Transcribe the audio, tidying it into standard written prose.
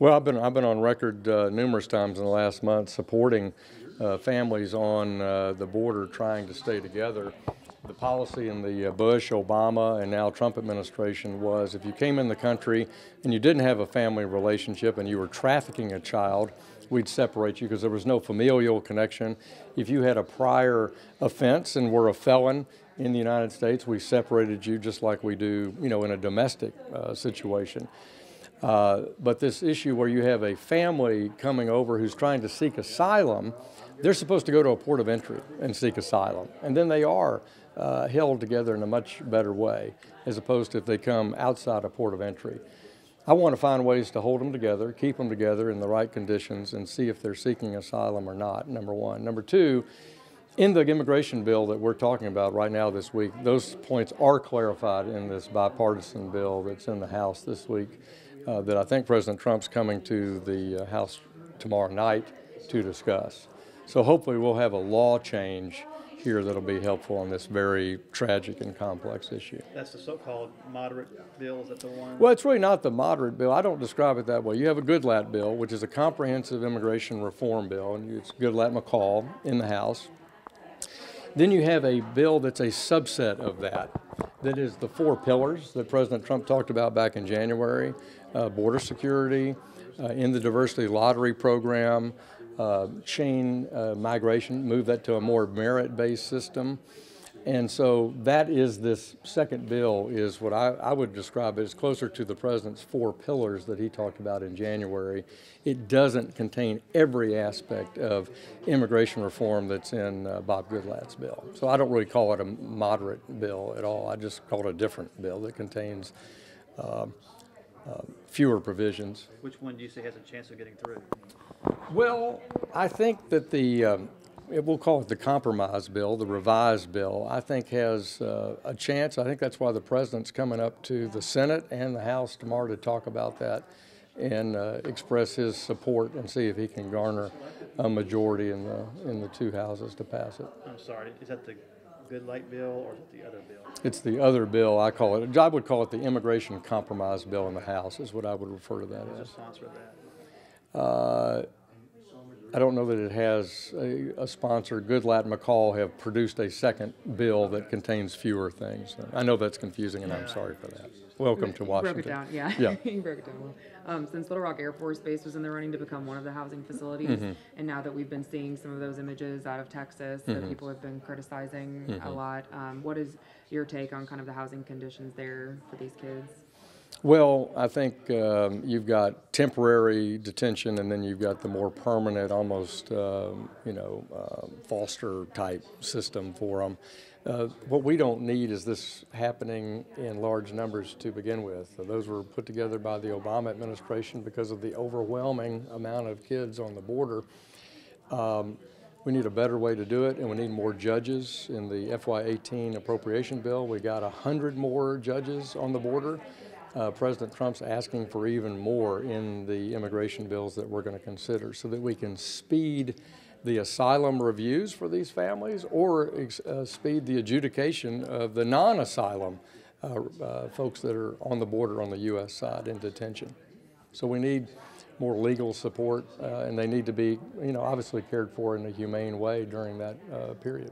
Well, I've been on record numerous times in the last month supporting families on the border trying to stay together. The policy in the Bush, Obama, and now Trump administration was if you came in the country and you didn't have a family relationship and you were trafficking a child, we'd separate you because there was no familial connection. If you had a prior offense and were a felon in the United States, we separated you just like we do, in a domestic situation. But this issue where you have a family coming over who's trying to seek asylum, they're supposed to go to a port of entry and seek asylum. And then they are held together in a much better way, as opposed to if they come outside a port of entry. I want to find ways to hold them together, keep them together in the right conditions, and see if they're seeking asylum or not, number one. Number two, in the immigration bill that we're talking about right now this week, those points are clarified in this bipartisan bill that's in the House this week. That I think President Trump's coming to the House tomorrow night to discuss. So hopefully we'll have a law change here that'll be helpful on this very tragic and complex issue. That's the so-called moderate bill, is that the one? Well, it's really not the moderate bill. I don't describe it that way. You have a Goodlatte bill, which is a comprehensive immigration reform bill, and it's Goodlatte-McCall in the House. Then you have a bill that's a subset of that is the 4 pillars that President Trump talked about back in January. Border security, in the diversity lottery program, chain migration, move that to a more merit-based system. And so that is this second bill is what I would describe as closer to the president's 4 pillars that he talked about in January. It doesn't contain every aspect of immigration reform that's in Bob Goodlatte's bill. So I don't really call it a moderate bill at all. I just call it a different bill that contains fewer provisions. Which one do you say has a chance of getting through? Well, I think that we'll call it the compromise bill, the revised bill, I think has a chance. I think that's why the president's coming up to the Senate and the House tomorrow to talk about that and express his support and see if he can garner a majority in the 2 houses to pass it. I'm sorry, is that the Goodlatte bill or is it the other bill? It's the other bill. I would call it the immigration compromise bill in the House is what I would refer to that as. Who's the sponsor of that? I don't know that it has a sponsor. Goodlatte and McCall have produced a second bill that contains fewer things. I know that's confusing, and I'm sorry for that. Welcome to Washington. Broke it down, yeah. Yeah. You broke it down well. Since Little Rock Air Force Base was in the running to become one of the housing facilities, and now that we've been seeing some of those images out of Texas that people have been criticizing a lot, what is your take on kind of the housing conditions there for these kids? Well, I think you've got temporary detention, and then you've got the more permanent, almost foster type system for them. What we don't need is this happening in large numbers to begin with. Those were put together by the Obama administration because of the overwhelming amount of kids on the border. We need a better way to do it, and we need more judges. In the FY18 appropriation bill, we got 100 more judges on the border. President Trump's asking for even more in the immigration bills that we're going to consider so that we can speed the asylum reviews for these families or speed the adjudication of the non-asylum folks that are on the border on the U.S. side in detention. So we need more legal support, and they need to be, obviously cared for in a humane way during that period.